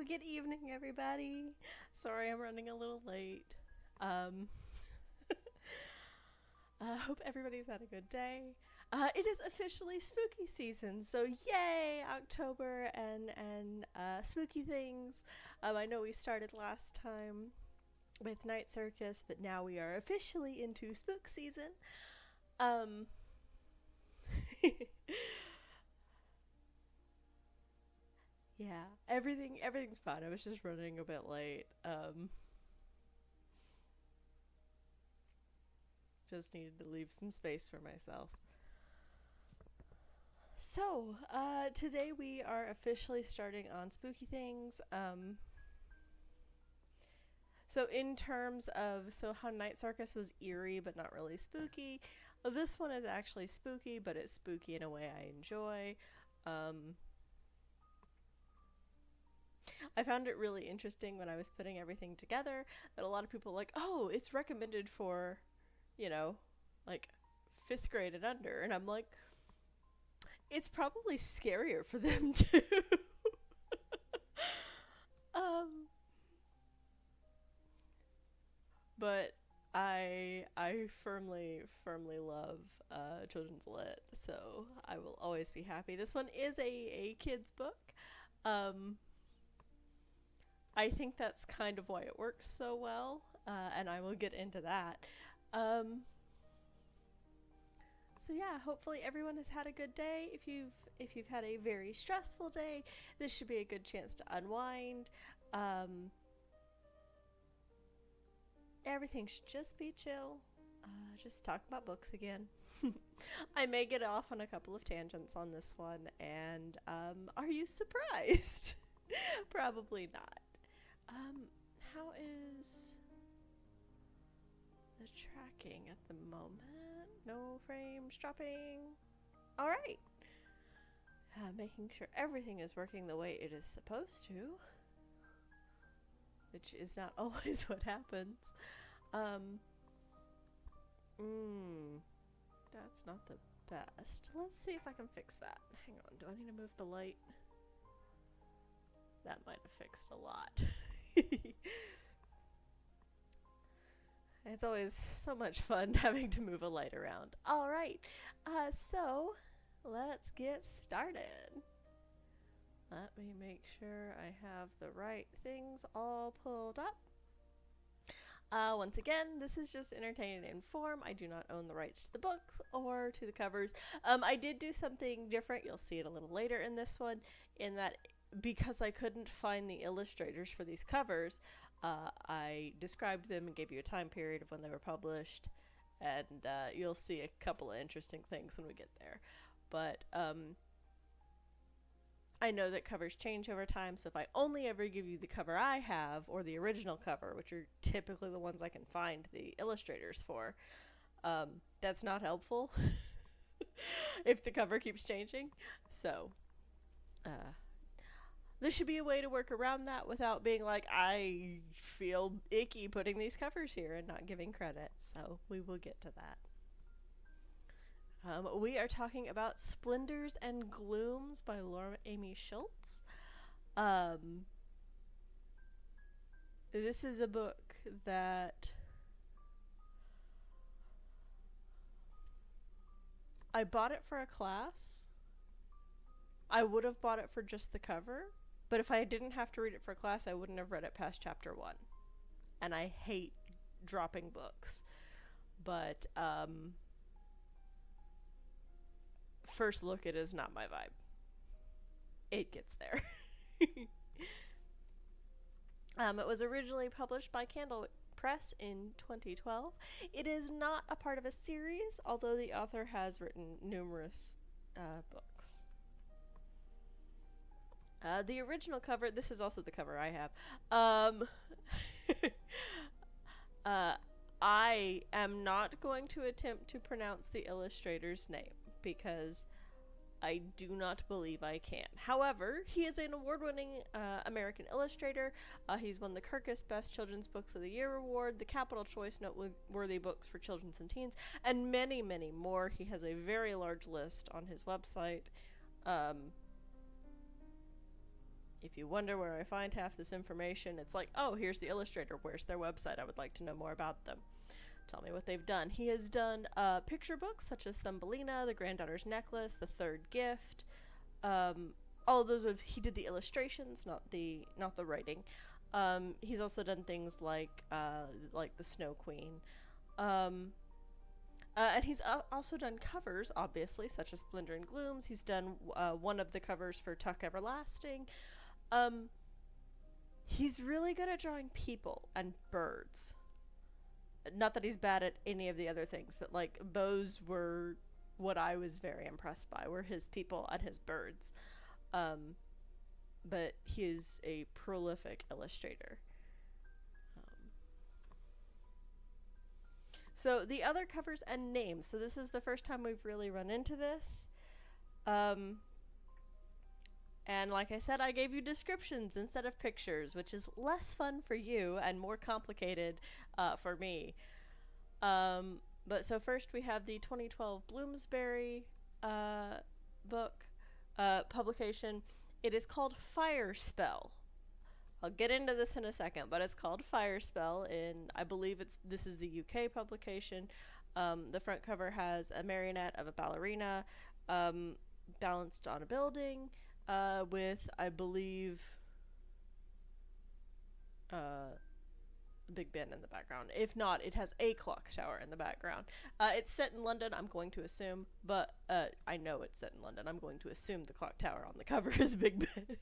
good evening, everybody. Sorry I'm running a little late. Um, hope everybody's had a good day. It is officially spooky season, so yay, October and spooky things. I know we started last time with Night Circus, but now we are officially into spook season. Um, yeah, everything's fine. I was just running a bit late. Just needed to leave some space for myself. So, today we are officially starting on spooky things. So in terms of how Night Circus was eerie but not really spooky, this one is actually spooky, but it's spooky in a way I enjoy. Um, I found it really interesting when I was putting everything together that a lot of people were like, oh, it's recommended for, you know, like fifth grade and under, and I'm like, it's probably scarier for them too. um, but I firmly love children's lit, so I will always be happy. This one is a kids book. Um, I think that's kind of why it works so well, and I will get into that. Um, so yeah, hopefully everyone has had a good day. If you've had a very stressful day, this should be a good chance to unwind. Um, Everything should just be chill. Just talk about books again. I may get off on a couple of tangents on this one, and are you surprised? Probably not. Um, how is the tracking at the moment? No frames dropping. All right. Making sure everything is working the way it is supposed to, which is not always what happens. Um, that's not the best. Let's see if I can fix that. Hang on, do I need to move the light? That might have fixed a lot. It's always so much fun having to move a light around. Alright, so let's get started. Let me make sure I have the right things all pulled up. Once again, this is just entertainment and inform. I do not own the rights to the books or to the covers. I did do something different. You'll see it a little later in this one, in that because I couldn't find the illustrators for these covers, I described them and gave you a time period of when they were published, and you'll see a couple of interesting things when we get there. But I know that covers change over time, so if I only ever give you the cover I have, or the original cover, which are typically the ones I can find the illustrators for, that's not helpful if the cover keeps changing. So, this should be a way to work around that without being like, I feel icky putting these covers here and not giving credit, so we will get to that. We are talking about Splendors and Glooms by Laura Amy Schultz. This is a book that I bought it for a class. I would have bought it for just the cover, but if I didn't have to read it for class, I wouldn't have read it past chapter 1. And I hate dropping books. But, first look, it is not my vibe. It gets there. It was originally published by Candle Press in 2012. It is not a part of a series, although the author has written numerous books. The original cover, this is also the cover I have. I am not going to attempt to pronounce the illustrator's name, because I do not believe I can. However, he is an award-winning American illustrator. He's won the Kirkus Best Children's Books of the Year Award, the Capital Choice Noteworthy Books for Children and Teens, and many, many more. He has a very large list on his website. If you wonder where I find half this information, it's like, oh, here's the illustrator. Where's their website? I would like to know more about them. Tell me what they've done. He has done picture books such as Thumbelina, The Granddaughter's Necklace, The Third Gift. All of those he did the illustrations, not the writing. He's also done things like The Snow Queen. And he's also done covers, obviously, such as Splendor and Glooms. He's done one of the covers for Tuck Everlasting. He's really good at drawing people and birds. Not that he's bad at any of the other things, but like those were what I was very impressed by, were his people and his birds. But he is a prolific illustrator. So the other covers and names. So this is the first time we've really run into this. And like I said, I gave you descriptions instead of pictures, which is less fun for you and more complicated for me. But so first we have the 2012 Bloomsbury book publication. It is called Fire Spell. I'll get into this in a second, but it's called Fire Spell, and I believe this is the UK publication. The front cover has a marionette of a ballerina balanced on a building with, I believe, Big Ben in the background. If not, it has a clock tower in the background. It's set in London, I'm going to assume, but I know it's set in London. I'm going to assume the clock tower on the cover is Big Ben.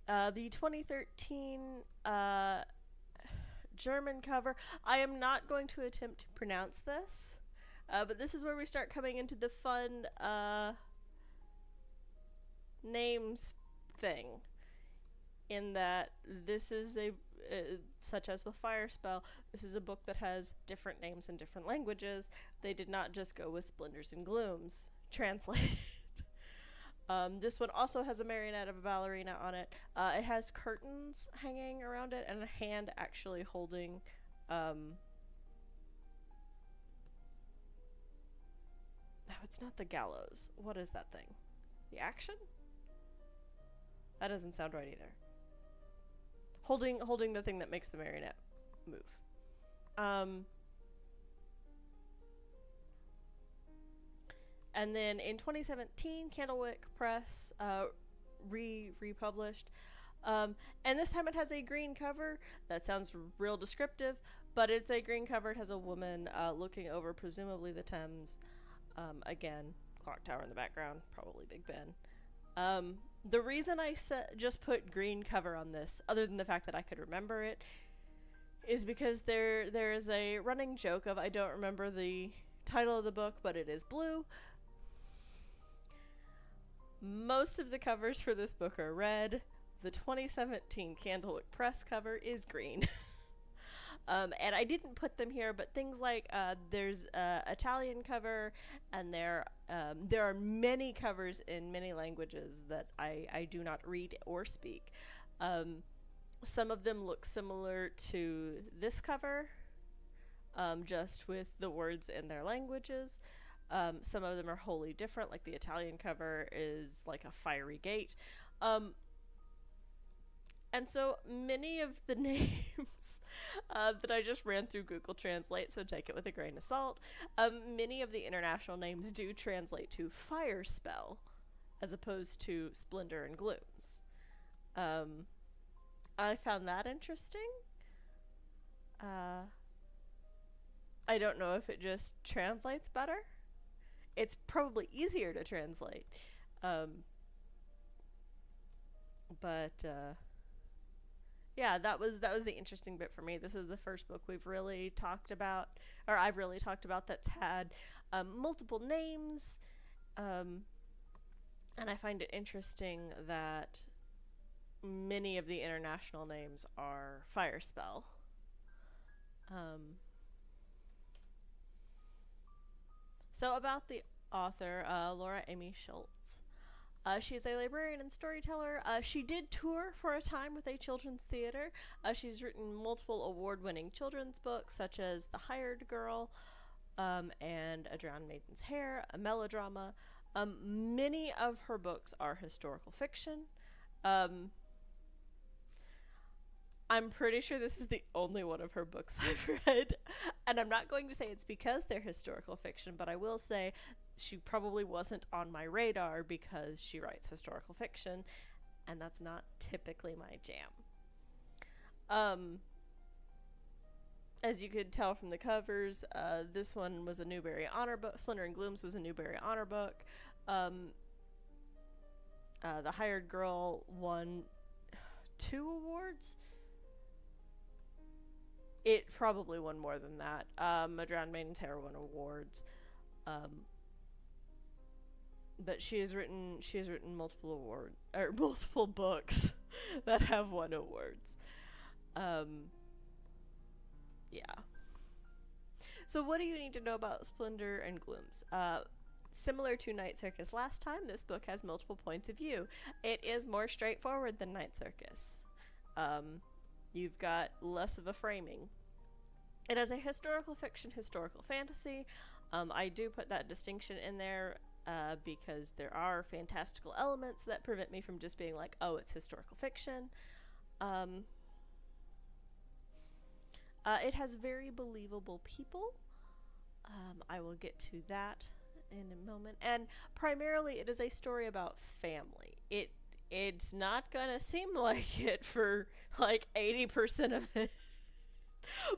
The 2013 German cover, I am not going to attempt to pronounce this, but this is where we start coming into the fun names thing, in that this is a, such as with Fire Spell, this is a book that has different names in different languages. They did not just go with Splendors and Glooms translated. This one also has a marionette of a ballerina on it. It has curtains hanging around it and a hand actually holding no, it's not the gallows. What is that thing? The action? That doesn't sound right either. Holding the thing that makes the marionette move. And then in 2017, Candlewick Press republished. And this time it has a green cover. That sounds real descriptive, but it's a green cover. It has a woman looking over, presumably the Thames. Again, clock tower in the background, probably Big Ben. The reason I just put green cover on this, other than the fact that I could remember it, is because there is a running joke of, I don't remember the title of the book, but it is blue. Most of the covers for this book are red. The 2017 Candlewick Press cover is green. And I didn't put them here, but things like there's Italian cover, and there are many covers in many languages that I do not read or speak. Some of them look similar to this cover, just with the words in their languages. Some of them are wholly different, like the Italian cover is like a fiery gate. And so many of the names that I just ran through Google Translate, so take it with a grain of salt, many of the international names do translate to Fire Spell as opposed to Splendor and Glooms. I found that interesting. I don't know if it just translates better. It's probably easier to translate. Yeah, that was the interesting bit for me. This is the first book we've really talked about, or I've really talked about, that's had multiple names. And I find it interesting that many of the international names are Fire Spell. So about the author, Laura Amy Schultz. She's a librarian and storyteller. She did tour for a time with a children's theater. She's written multiple award-winning children's books, such as The Hired Girl and A Drowned Maiden's Hair, a melodrama. Many of her books are historical fiction. Um, I'm pretty sure this is the only one of her books I've read. And I'm not going to say it's because they're historical fiction, but I will say she probably wasn't on my radar because she writes historical fiction, and that's not typically my jam. Um, as you could tell from the covers, this one was a Newbery Honor book. Splendor and Glooms was a Newbery Honor book. Um, the Hired Girl won 2 awards. It probably won more than that. A Drowned Maiden's Hair won awards. But she has written multiple multiple books that have won awards. Yeah. So what do you need to know about Splendor and Glooms? Similar to Night Circus last time, this book has multiple points of view. It is more straightforward than Night Circus. You've got less of a framing. It has a historical fiction, historical fantasy. I do put that distinction in there because there are fantastical elements that prevent me from just being like, oh, it's historical fiction. It has very believable people. I will get to that in a moment. And primarily, it is a story about family. It's not gonna seem like it for like 80% of it,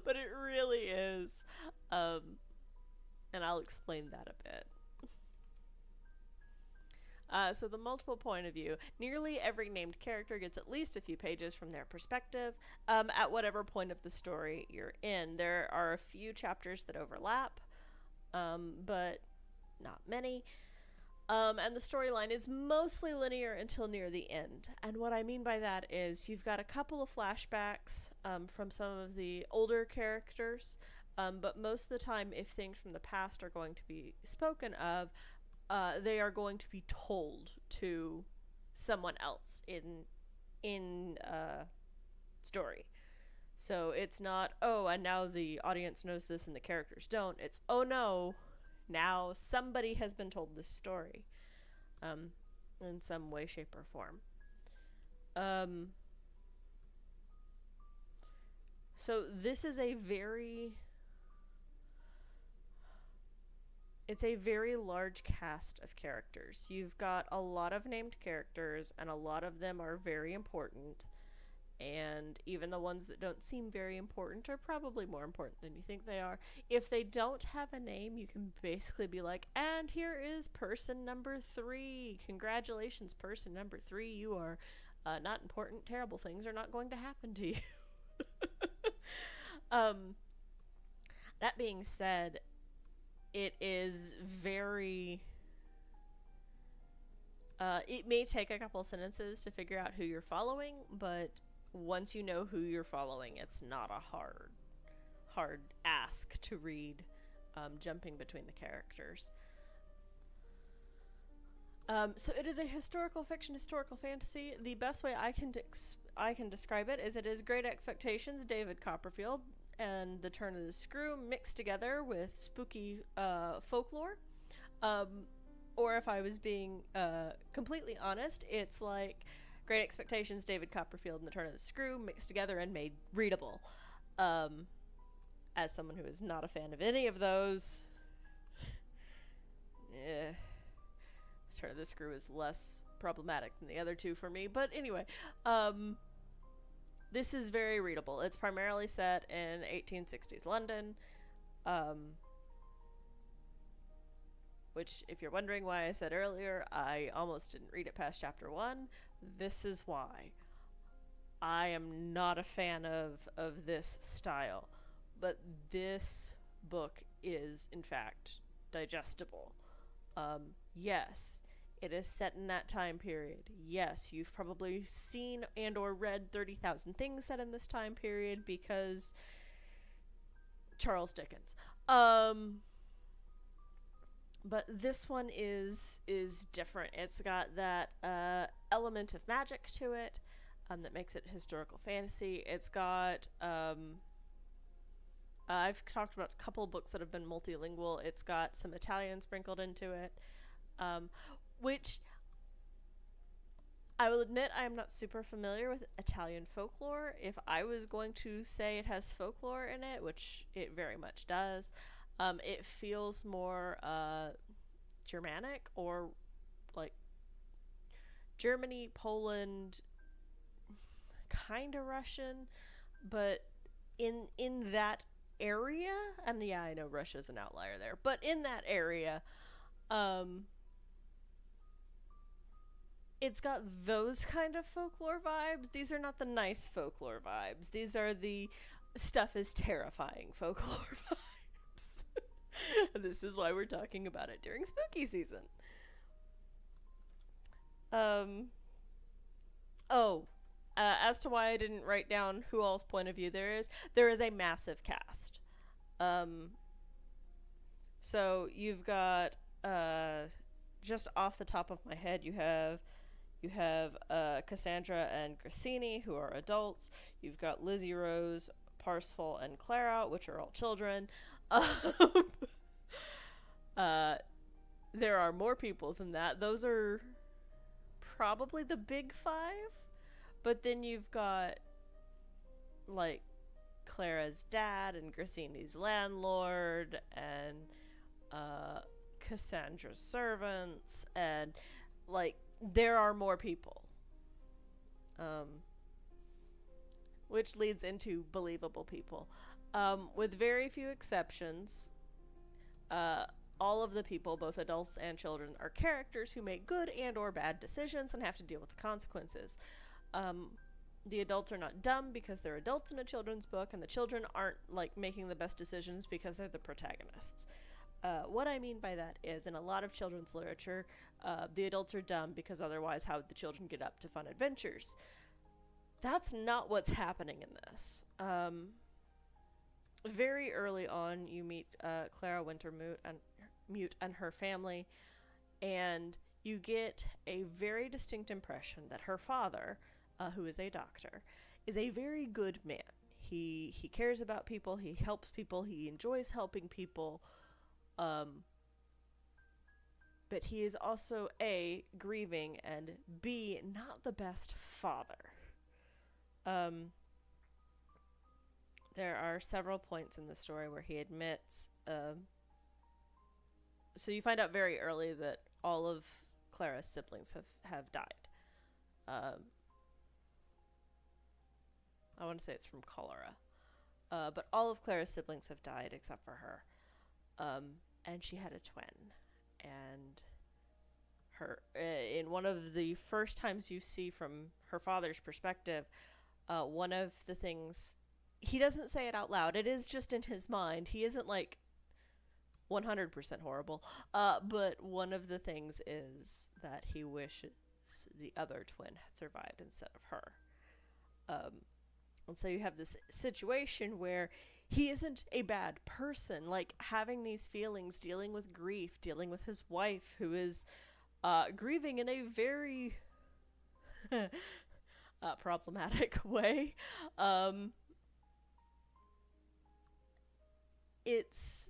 but it really is. And I'll explain that a bit. So the multiple point of view. Nearly every named character gets at least a few pages from their perspective at whatever point of the story you're in. There are a few chapters that overlap, but not many. And the storyline is mostly linear until near the end. And what I mean by that is you've got a couple of flashbacks from some of the older characters, but most of the time, if things from the past are going to be spoken of, they are going to be told to someone else in story. So it's not, oh, and now the audience knows this and the characters don't. It's, oh no, now somebody has been told this story in some way, shape, or form. So this is it's a very large cast of characters. You've got a lot of named characters, and a lot of them are very important. And even the ones that don't seem very important are probably more important than you think they are. If they don't have a name, you can basically be like, and here is person number 3. Congratulations, person number 3. You are not important. Terrible things are not going to happen to you. That being said, it is very... it may take a couple sentences to figure out who you're following, but once you know who you're following, it's not a hard ask to read, jumping between the characters. So it is a historical fiction, historical fantasy. The best way I can describe it is it is Great Expectations, David Copperfield, and The Turn of the Screw mixed together with spooky folklore. Or if I was being completely honest, it's like Great Expectations, David Copperfield, and The Turn of the Screw mixed together and made readable. As someone who is not a fan of any of those, Turn of the Screw is less problematic than the other two for me. But anyway, this is very readable. It's primarily set in 1860s London. Which, if you're wondering why I said earlier, I almost didn't read it past chapter 1, this is why. I am not a fan of this style, but this book is, in fact, digestible. Yes, it is set in that time period. Yes, you've probably seen and or read 30,000 things set in this time period because Charles Dickens. But this one is different. It's got that element of magic to it that makes it historical fantasy. It's got... I've talked about a couple books that have been multilingual. It's got some Italian sprinkled into it. um, which I will admit I am not super familiar with Italian folklore. If I was going to say it has folklore in it, which it very much does, it feels more Germanic or like Germany, Poland, kind of Russian, but in that area, and yeah, I know Russia's an outlier there, but in that area, um, it's got those kind of folklore vibes. These are not the nice folklore vibes. These are the stuff is terrifying folklore vibes. This is why we're talking about it during spooky season. Um, oh, as to why I didn't write down who all's point of view there is a massive cast. Um, so you've got just off the top of my head, you have Cassandra and Grassini, who are adults. You've got Lizzie Rose, Parsifal, and Clara, which are all children. uh, there are more people than that. Those are probably the big five. But then you've got, like, Clara's dad and Grassini's landlord and Cassandra's servants, and, like, there are more people. Which leads into believable people. With very few exceptions, all of the people, both adults and children, are characters who make good and or bad decisions and have to deal with the consequences. The adults are not dumb because they're adults in a children's book, and the children aren't like making the best decisions because they're the protagonists. What I mean by that is, in a lot of children's literature, the adults are dumb because otherwise how would the children get up to fun adventures? That's not what's happening in this. Very early on, you meet Clara Wintermute and her family, and you get a very distinct impression that her father, who is a doctor, is a very good man. He cares about people, he helps people, he enjoys helping people, but he is also A, grieving, and B, not the best father. There are several points in the story where he admits, so you find out very early that all of Clara's siblings have died. I want to say it's from cholera. But all of Clara's siblings have died except for her. And she had a twin. And her, in one of the first times you see from her father's perspective, one of the things, he doesn't say it out loud, it is just in his mind. He isn't like 100% horrible. But one of the things is that he wishes the other twin had survived instead of her. And so you have this situation where he isn't a bad person, like having these feelings, dealing with grief, dealing with his wife who is grieving in a very problematic way. It's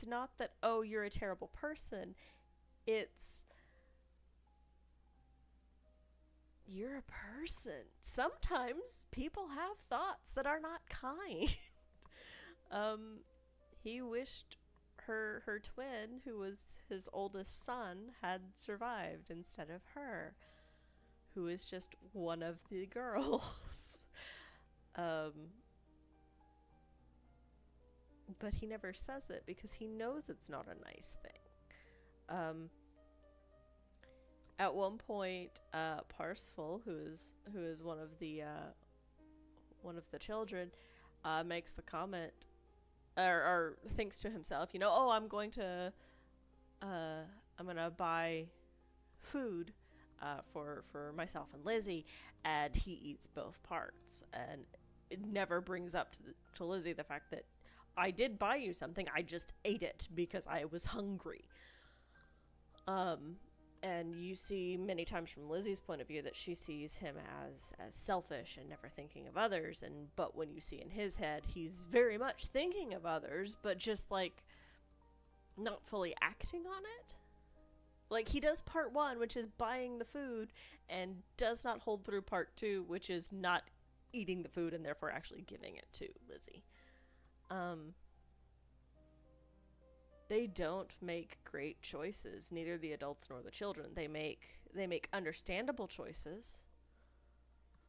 not that, oh, you're a terrible person. It's you're a person. Sometimes people have thoughts that are not kind. He wished her twin, who was his oldest son, had survived instead of her, who is just one of the girls. But he never says it because he knows it's not a nice thing. At one point, Parsifal, who is one of the children, makes the comment, or thinks to himself, oh, I'm gonna buy food for myself and Lizzie, and he eats both parts, and it never brings up to Lizzie the fact that I did buy you something, I just ate it because I was hungry. And you see many times from Lizzie's point of view that she sees him as selfish and never thinking of others, but when you see in his head, he's very much thinking of others, but just like not fully acting on it. Like, he does part one, which is buying the food, and does not hold through part two, which is not eating the food and therefore actually giving it to Lizzie. Um, they don't make great choices, neither the adults nor the children. They make understandable choices.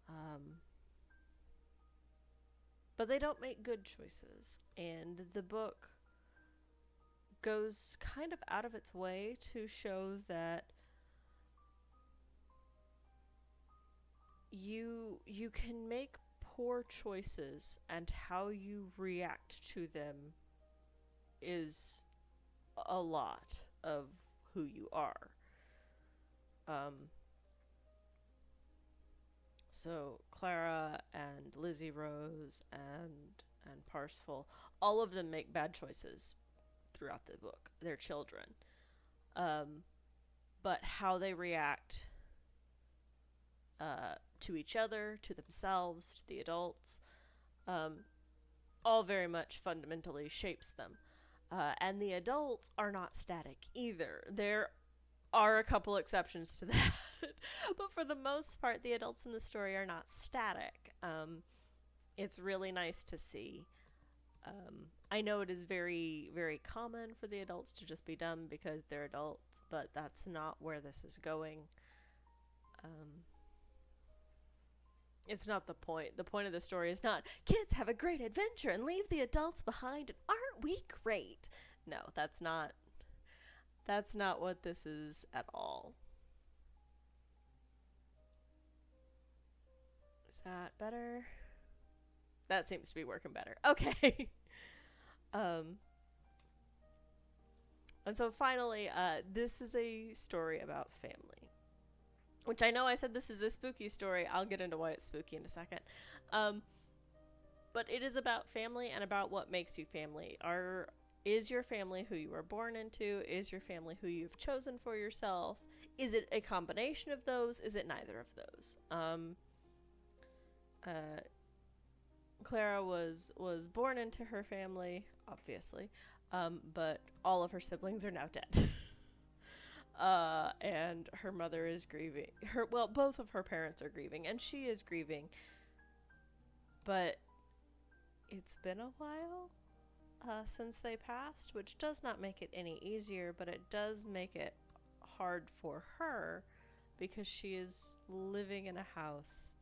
Um, but they don't make good choices. And the book goes kind of out of its way to show that you can make poor choices, and how you react to them is a lot of who you are. Um, so Clara and Lizzie Rose and Parsifal, all of them make bad choices throughout the book. They're children, but how they react to each other, to themselves, to the adults, all very much fundamentally shapes them. And the adults are not static either. There are a couple exceptions to that. But for the most part, the adults in the story are not static. It's really nice to see. I know it is very, very common for the adults to just be dumb because they're adults, but that's not where this is going. It's not the point. The point of the story is not, kids have a great adventure and leave the adults behind, and aren't we great? No, that's not what this is at all. Is that better? That seems to be working better. Okay. And so finally, this is a story about family. Which I know I said this is a spooky story. I'll get into why it's spooky in a second. But it is about family and about what makes you family. Is your family who you were born into? Is your family who you've chosen for yourself? Is it a combination of those? Is it neither of those? Clara was born into her family, obviously, but all of her siblings are now dead. And her mother is grieving. Both of her parents are grieving, and she is grieving. But it's been a while since they passed, which does not make it any easier, but it does make it hard for her because she is living in a house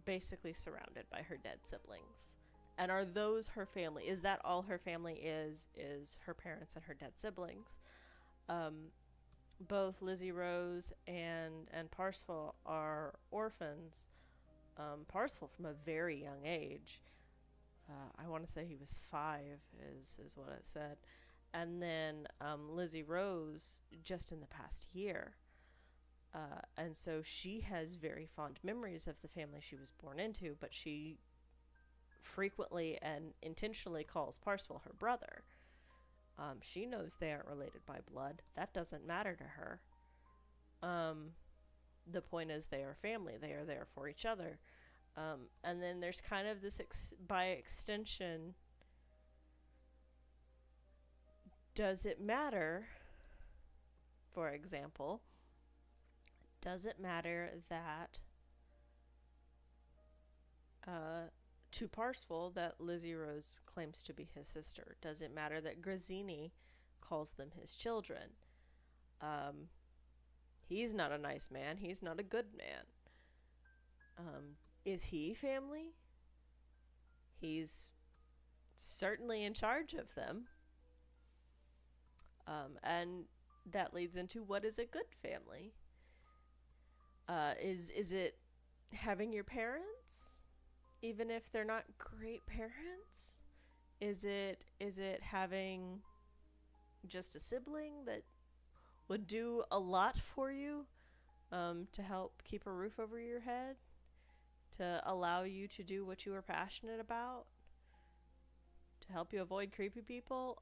basically surrounded by her dead siblings. And are those her family? Is that all her family is her parents and her dead siblings? Both Lizzie Rose and Parsifal are orphans. Parsifal from a very young age. I want to say he was 5 is what it said. And then Lizzie Rose just in the past year. And so she has very fond memories of the family she was born into, but she frequently and intentionally calls Parsifal her brother. She knows they aren't related by blood. That doesn't matter to her. The point is they are family. They are there for each other. And then there's kind of this, by extension, does it matter, for example, does it matter that to Parsifal that Lizzie Rose claims to be his sister? Does it matter that Grazzini calls them his children? He's not a nice man. He's not a good man. Is he family? He's certainly in charge of them. And that leads into, what is a good family? Is it having your parents, even if they're not great parents? Is it having just a sibling that would do a lot for you, to help keep a roof over your head, to allow you to do what you were passionate about, to help you avoid creepy people?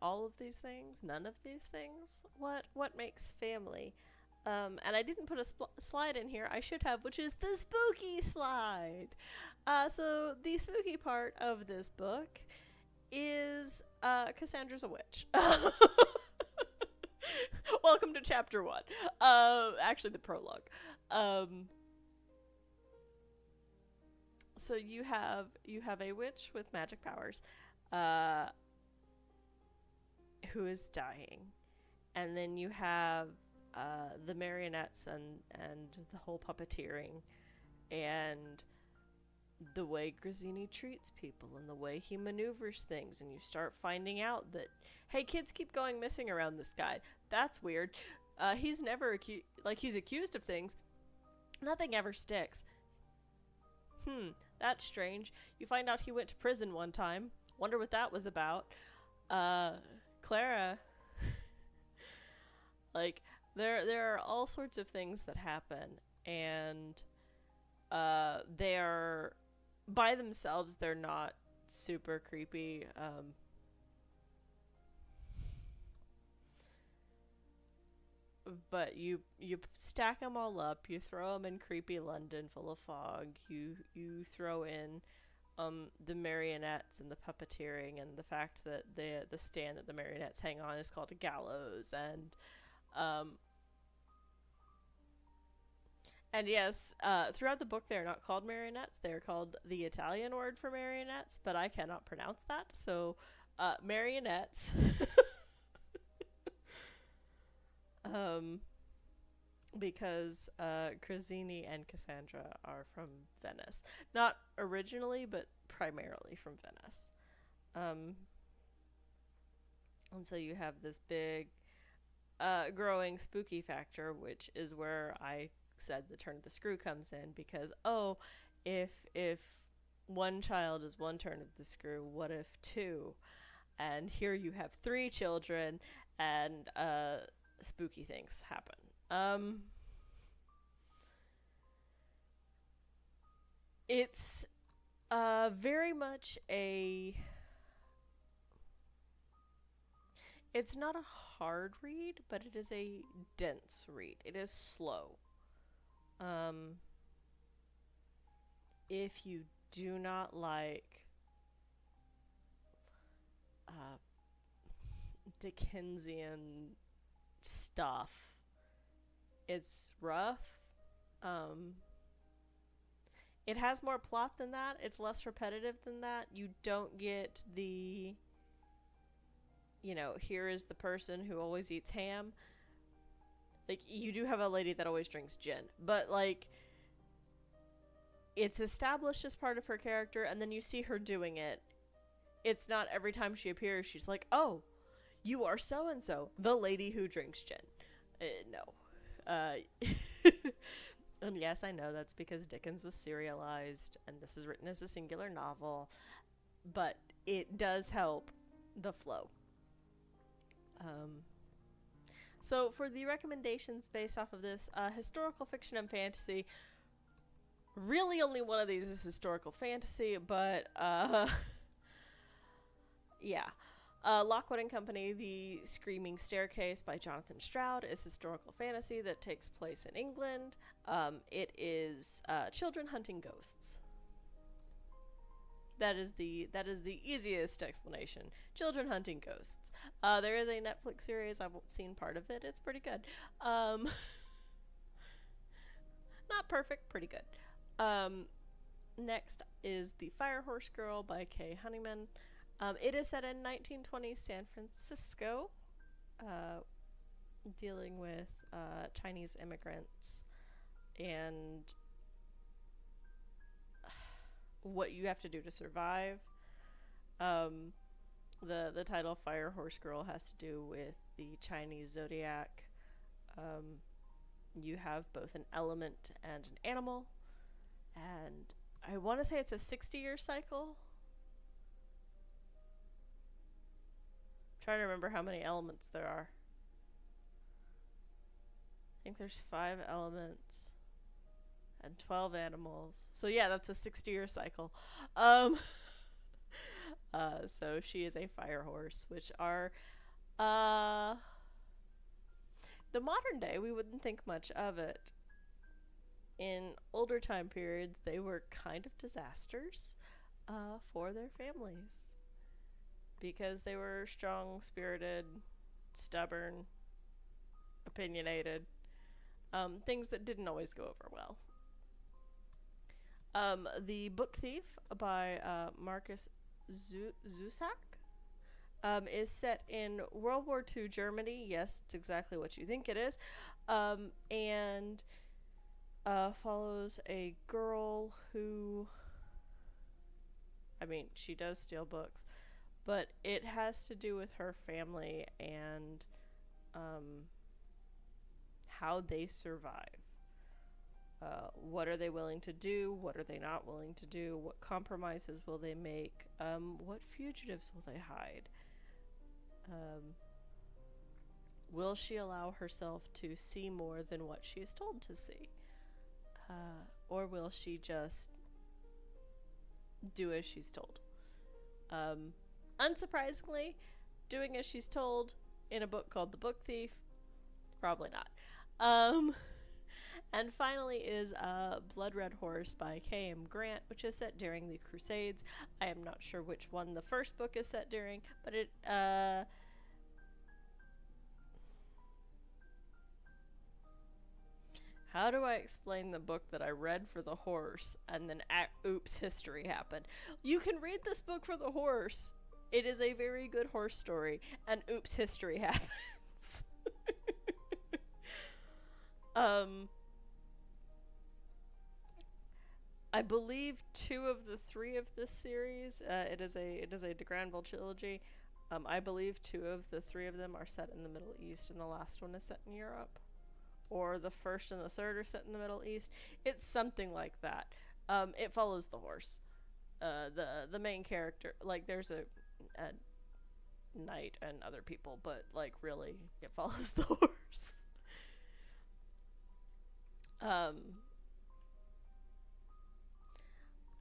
All of these things, none of these things. What makes family? And I didn't put a slide in here. I should have, which is the spooky slide. So the spooky part of this book is Cassandra's a witch. Welcome to chapter 1. Actually, the prologue. Um, so you have a witch with magic powers, uh, who is dying, and then you have the marionettes and the whole puppeteering and the way Grazzini treats people and the way he maneuvers things, and you start finding out that, hey, kids keep going missing around this guy. That's weird. He's never he's accused of things. Nothing ever sticks. That's strange. You find out he went to prison one time. Wonder what that was about. Clara, like, there are all sorts of things that happen, and they are, by themselves, they're not super creepy. But you stack them all up. You throw them in creepy London full of fog. You throw in the marionettes and the puppeteering and the fact that the stand that the marionettes hang on is called a gallows, um and yes, throughout the book they're not called marionettes. They're called the Italian word for marionettes, but I cannot pronounce that. So marionettes. Because Grazzini and Cassandra are from Venice. Not originally, but primarily from Venice. And so you have this big growing spooky factor, which is where I said the turn of the screw comes in, because if one child is one turn of the screw, what if two? And here you have 3 children, and spooky things happen. It's very much it's not a hard read, but it is a dense read. It is slow. Um, if you do not like uh, Dickensian stuff, it's rough. Um, it has more plot than that. It's less repetitive than that. You don't get the, here is the person who always eats ham. Like, you do have a lady that always drinks gin, but like, it's established as part of her character, and then you see her doing it. It's not every time she appears she's like, oh, you are so and so, the lady who drinks gin. No. And yes, I know that's because Dickens was serialized and this is written as a singular novel, but it does help the flow. So for the recommendations based off of this, historical fiction and fantasy, really only one of these is historical fantasy, but yeah. Lockwood and Company, The Screaming Staircase by Jonathan Stroud is historical fantasy that takes place in England. It is children hunting ghosts. That is the easiest explanation. Children hunting ghosts. There is a Netflix series. I've seen part of it. It's pretty good. Not perfect, pretty good. Next is The Fire Horse Girl by Kay Honeyman. It is set in 1920s San Francisco, dealing with Chinese immigrants and what you have to do to survive. The title Fire Horse Girl has to do with the Chinese zodiac. You have both an element and an animal, and I want to say it's a 60-year cycle. Trying to remember how many elements there are. I think there's 5 elements and 12 animals. So yeah, that's a 60-year cycle. So she is a fire horse, which are the modern day we wouldn't think much of it. in older time periods, they were kind of disasters for their families because they were strong spirited, stubborn, opinionated, things that didn't always go over well. The Book Thief by Marcus Zusak is set in World War II Germany. Yes, it's exactly what you think it is. And follows a girl who, I mean, she does steal books, but it has to do with her family and how they survive. What are they willing to do? What are they not willing to do? What compromises will they make? What fugitives will they hide? Will she allow herself to see more than what she is told to see? Or will she just do as she's told? Unsurprisingly, doing as she's told in a book called The Book Thief, probably not. And finally is Blood Red Horse by K.M. Grant, which is set during the Crusades. I am not sure which one the first book is set during, but it how do I explain the book that I read for the horse and then oops, history happened? You can read this book for the horse. It is a very good horse story, and oops, history happens. I believe 2 of the 3 of this series, it is a de Granville trilogy. I believe 2 of the 3 of them are set in the Middle East, and the last one is set in Europe. Or the first and the third are set in the Middle East. It's something like that. It follows the horse. The main character, like, there's a knight and other people, but like really, it follows the horse.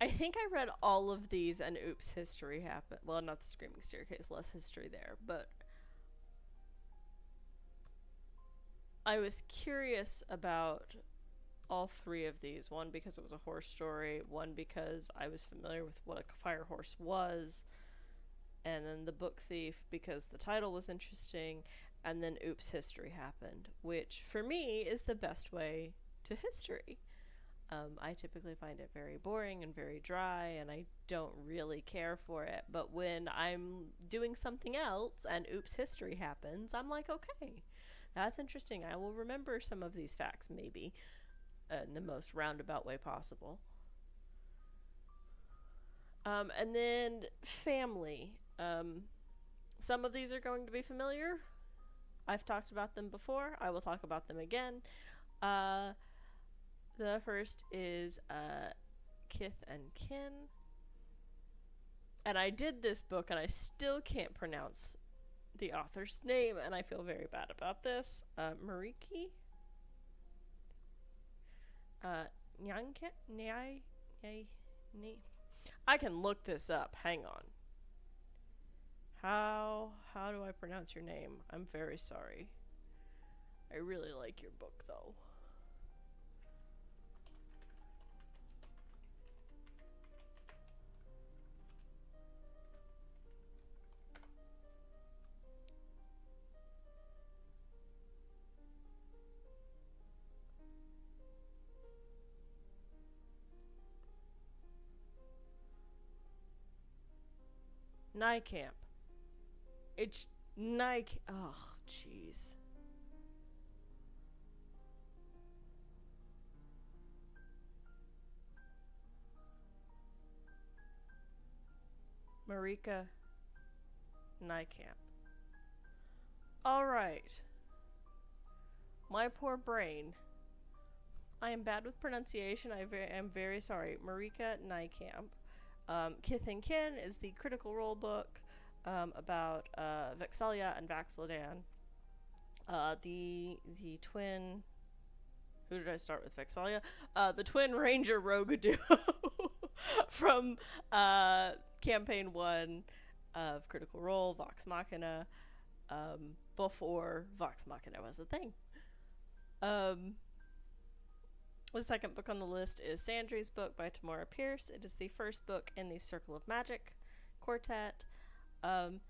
I think I read all of these and oops, history happened. Well, not the Screaming Staircase, less history there, but I was curious about all 3 of these. One because it was a horse story, one because I was familiar with what a fire horse was, and then The Book Thief because the title was interesting, and then oops, history happened, which for me is the best way to history. I typically find it very boring and very dry, and I don't really care for it. But when I'm doing something else and oops, history happens, I'm like, okay, that's interesting. I will remember some of these facts, maybe, in the most roundabout way possible. And then family. Some of these are going to be familiar. I've talked about them before. I will talk about them again. The first is Kith and Kin. And I did this book and I still can't pronounce the author's name, and I feel very bad about this. Mariki? I can look this up. Hang on. How do I pronounce your name? I'm very sorry. I really like your book, though. Nycamp. It's Nike. Oh, jeez. Marika Nycamp. Alright. My poor brain. I am bad with pronunciation. I am very sorry. Marika Nycamp. Kith and Kin is the Critical Role book about Vexalia and Vax'ildan. The twin... Who did I start with? Vexalia? The twin Ranger Rogue duo from Campaign 1 of Critical Role, Vox Machina, before Vox Machina was a thing. The second book on the list is Sandry's book by Tamora Pierce. It is the first book in the Circle of Magic quartet. Um,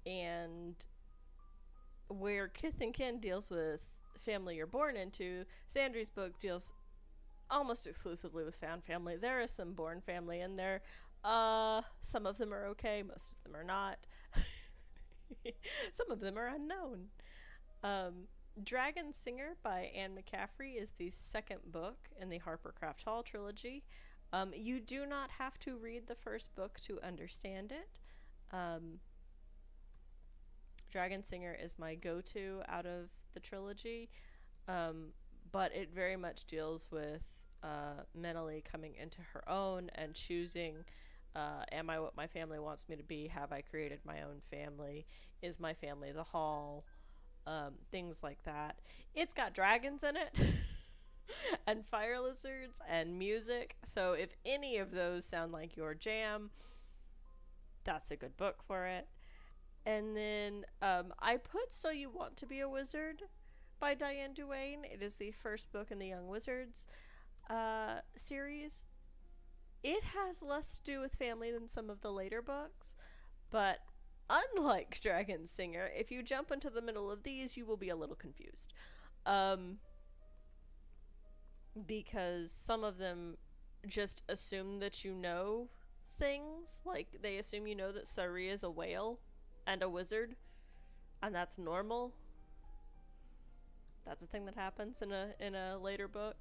and where Kith and Kin deals with family you're born into, Sandry's book deals almost exclusively with found family. There is some born family in there. Some of them are okay, most of them are not. Some of them are unknown. Dragon Singer by Anne McCaffrey is the second book in the Harper-Craft Hall trilogy. You do not have to read the first book to understand it. Dragon Singer is my go-to out of the trilogy, but it very much deals with mentally coming into her own and choosing, am I what my family wants me to be? Have I created my own family? Is my family the Hall? Things like that. It's got dragons in it and fire lizards and music, so if any of those sound like your jam, that's a good book for it. And then I put So You Want to Be a Wizard by Diane Duane. It is the first book in the Young Wizards series. It has less to do with family than some of the later books, but unlike Dragon Singer, if you jump into the middle of these, you will be a little confused. Because some of them just assume that you know things. Like, they assume you know that Sari is a whale and a wizard, and that's normal. That's a thing that happens in a later book.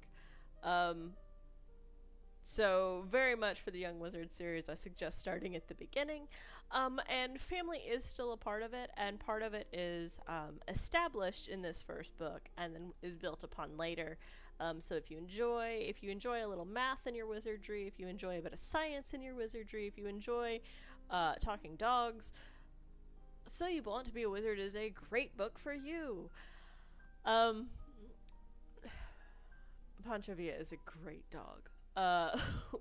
So very much for the Young Wizard series, I suggest starting at the beginning. And family is still a part of it, and part of it is established in this first book and then is built upon later. So if you enjoy a little math in your wizardry, if you enjoy a bit of science in your wizardry, if you enjoy talking dogs, So You Want to Be a Wizard is a great book for you. Panchovia is a great dog.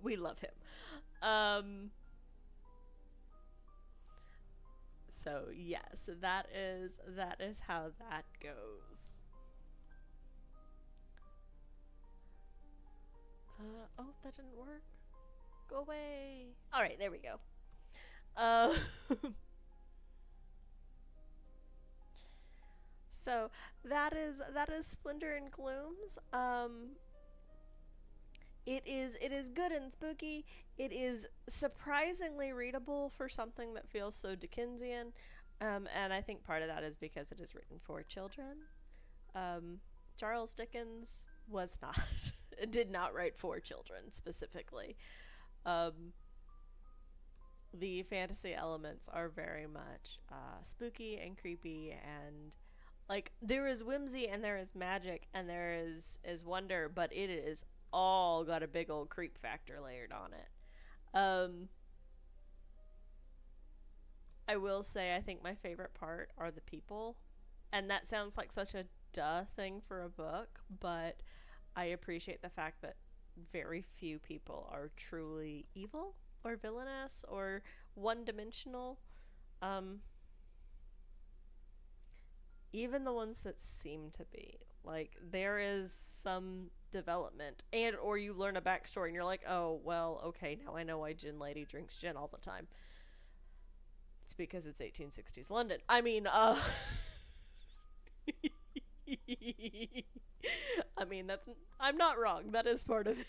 We love him. So yes, that is how that goes. Oh, that didn't work. Go away. All right, there we go. So that is Splendor and Glooms. It is good and spooky. It is surprisingly readable for something that feels so Dickensian, and I think part of that is because it is written for children. Charles Dickens was not did not write for children specifically. The fantasy elements are very much spooky and creepy, and like there is whimsy and there is magic and there is wonder, but it is all got a big old creep factor layered on it. I will say I think my favorite part are the people, and that sounds like such a duh thing for a book, but I appreciate the fact that very few people are truly evil or villainous or one-dimensional. Even the ones that seem to be. Like, there is some development, and or you learn a backstory and you're like, oh, well, okay, now I know why Gin Lady drinks gin all the time. It's because it's 1860s London. I mean, I mean, I'm not wrong. That is part of it.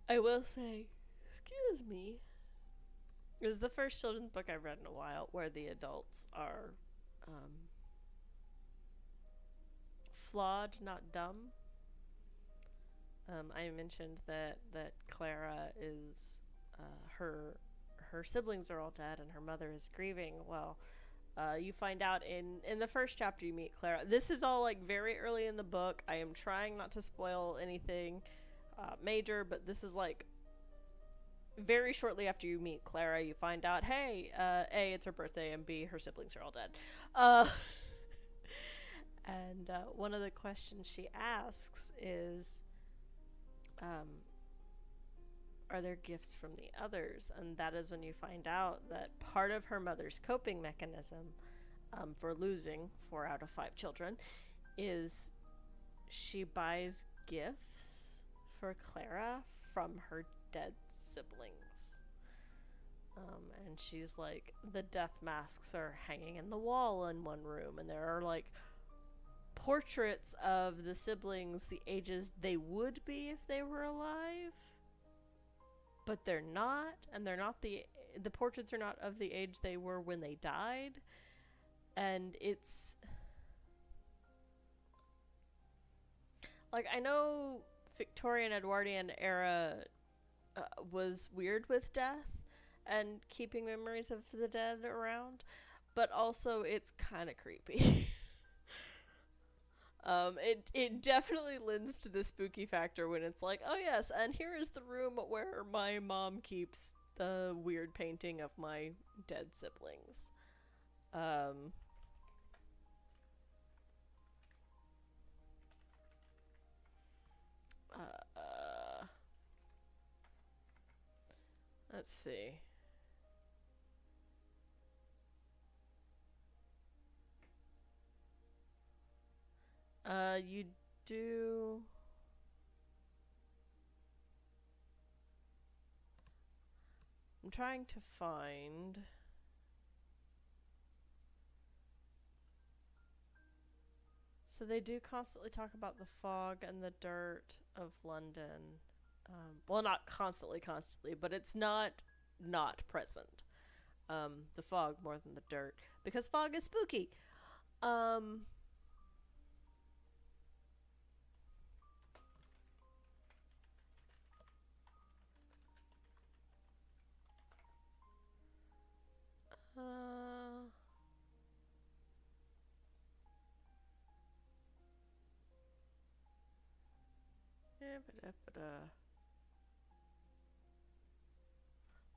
I will say, excuse me, it was the first children's book I've read in a while where the adults are flawed, not dumb. I mentioned that Clara is her siblings are all dead and her mother is grieving. Well, you find out in the first chapter you meet Clara. This is all like very early in the book. I am trying not to spoil anything major, but this is like very shortly after you meet Clara, you find out, hey, A, it's her birthday, and B, her siblings are all dead. And one of the questions she asks is, are there gifts from the others? And that is when you find out that part of her mother's coping mechanism for losing 4 out of 5 children is she buys gifts for Clara from her dead siblings. And she's like, the death masks are hanging in the wall in one room, and there are like portraits of the siblings the ages they would be if they were alive, but they're not, and they're not the portraits are not of the age they were when they died. And it's like, I know Victorian Edwardian era was weird with death and keeping memories of the dead around, but also it's kind of creepy. It definitely lends to the spooky factor when it's like, oh yes, and here is the room where my mom keeps the weird painting of my dead siblings. Let's see. You do. I'm trying to find. So they do constantly talk about the fog and the dirt of London. Well, not constantly, but it's not present. The fog more than the dirt, because fog is spooky.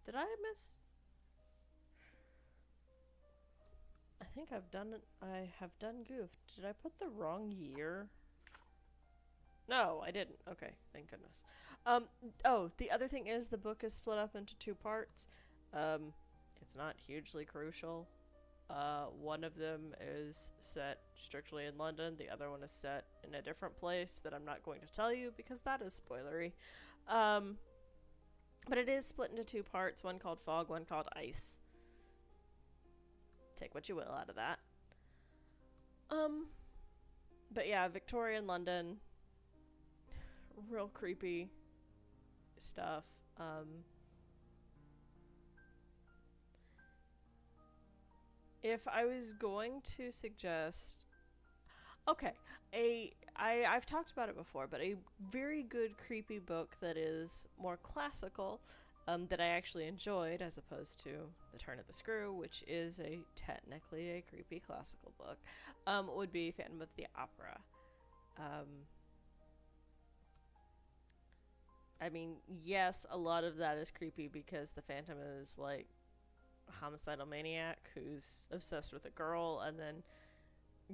Did I miss? I think I've done it. I have done goofed. Did I put the wrong year? No, I didn't. Okay, thank goodness. Oh, the other thing is the book is split up into 2 parts. It's not hugely crucial. One of them is set strictly in London. The other one is set in a different place that I'm not going to tell you because that is spoilery. But it is split into 2 parts, one called Fog, one called Ice. Take what you will out of that. But yeah, Victorian London, real creepy stuff. If I was going to suggest, okay, I've talked about it before, but a very good creepy book that is more classical, that I actually enjoyed as opposed to The Turn of the Screw, which is technically a creepy classical book, would be Phantom of the Opera. I mean, yes, a lot of that is creepy because the Phantom is like a homicidal maniac who's obsessed with a girl, and then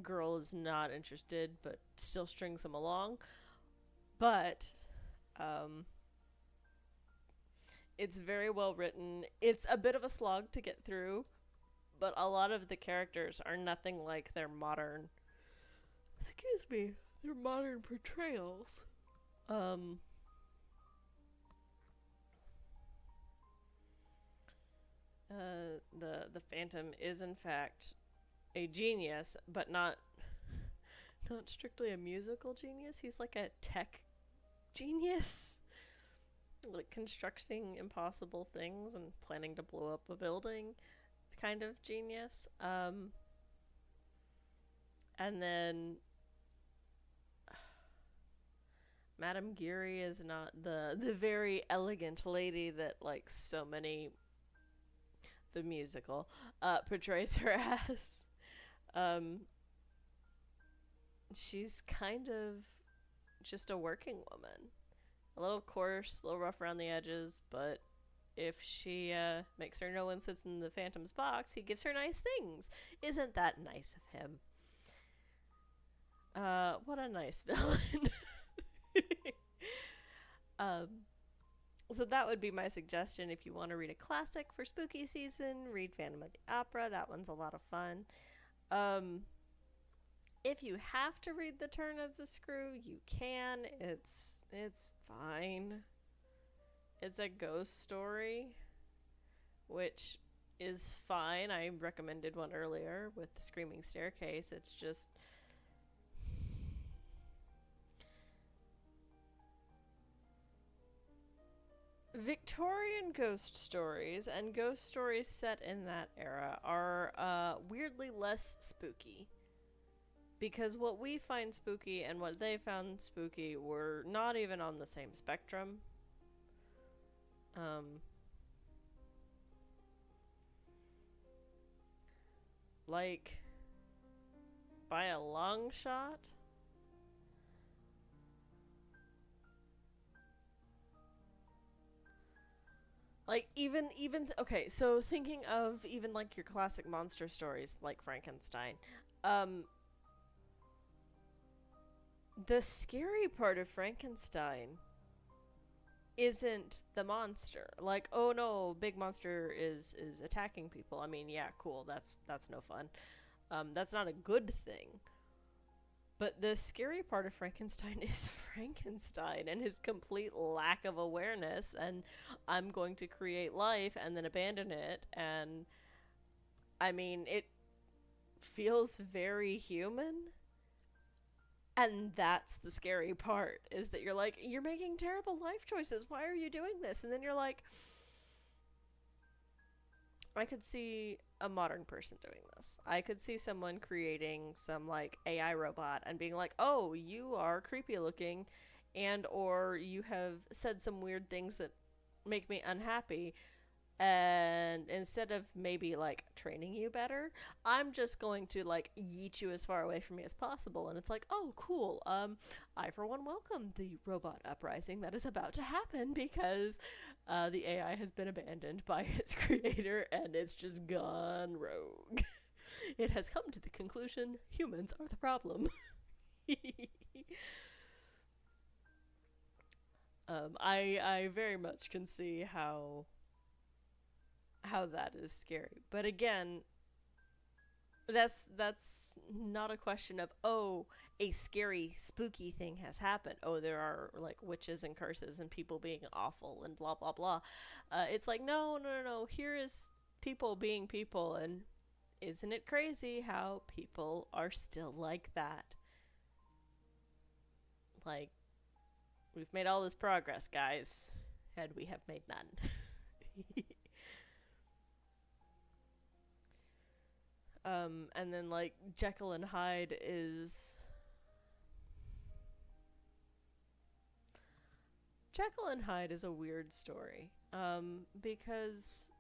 girl is not interested but still strings him along. But it's very well written. It's a bit of a slog to get through, but a lot of the characters are nothing like their modern portrayals. The Phantom is in fact a genius, but not strictly a musical genius. He's like a tech genius, like constructing impossible things and planning to blow up a building kind of genius. And then Madame Geary is not the very elegant lady that like so many the musical portrays her as. She's kind of just a working woman, a little coarse, a little rough around the edges, but if she makes her no one sits in the Phantom's box, he gives her nice things. Isn't that nice of him? What a nice villain. So that would be my suggestion if you want to read a classic for spooky season. Read Phantom of the Opera. That one's a lot of fun. Um, if you have to read The Turn of the Screw, you can. It's fine. It's a ghost story, which is fine. I recommended one earlier with The Screaming Staircase. It's just Victorian ghost stories and ghost stories set in that era are weirdly less spooky. Because what we find spooky and what they found spooky were not even on the same spectrum. Um, like, by a long shot. Like okay, so thinking of even like your classic monster stories like Frankenstein, um the scary part of Frankenstein isn't the monster. Like, oh no, big monster is attacking people. I mean, yeah, cool. That's no fun. That's not a good thing. But the scary part of Frankenstein is Frankenstein and his complete lack of awareness, and I'm going to create life and then abandon it. And I mean, it feels very human. And that's the scary part, is that you're like, you're making terrible life choices. Why are you doing this? And then you're like, I could see a modern person doing this. I could see someone creating some like AI robot and being like, "Oh, you are creepy looking and or you have said some weird things that make me unhappy, and instead of maybe like training you better, I'm just going to like yeet you as far away from me as possible." And it's like, "Oh, cool. I for one welcome the robot uprising that is about to happen because the AI has been abandoned by its creator and it's just gone rogue. It has come to the conclusion humans are the problem." I very much can see how that is scary. But again, that's not a question of, oh, a scary spooky thing has happened. Oh, there are like witches and curses and people being awful and blah blah blah. It's like, no, no, no, no. Here is people being people, and isn't it crazy how people are still like that? Like, we've made all this progress, guys, and we have made none. And then like Jekyll and Hyde is Jekyll and Hyde is a weird story. Because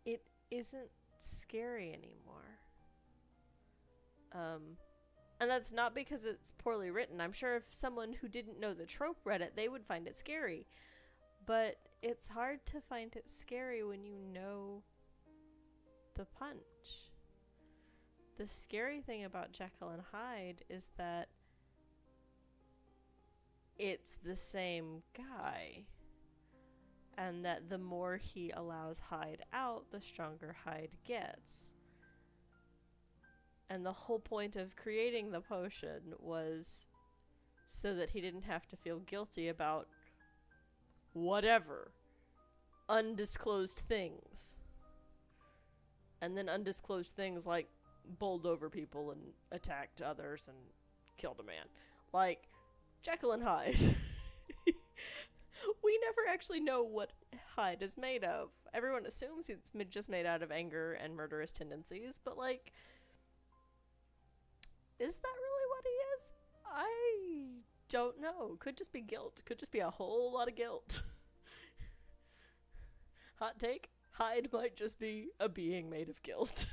it isn't scary anymore. Um, and that's not because it's poorly written. I'm sure if someone who didn't know the trope read it, they would find it scary. But it's hard to find it scary when you know the punch. The scary thing about Jekyll and Hyde is that it's the same guy, and that the more he allows Hyde out, the stronger Hyde gets. And the whole point of creating the potion was so that he didn't have to feel guilty about whatever undisclosed things. And then undisclosed things like bowled over people and attacked others and killed a man. Like Jekyll and Hyde. We never actually know what Hyde is made of. Everyone assumes it's just made out of anger and murderous tendencies, but like, is that really what he is? I don't know. Could just be guilt. Could just be a whole lot of guilt. Hot take: Hyde might just be a being made of guilt.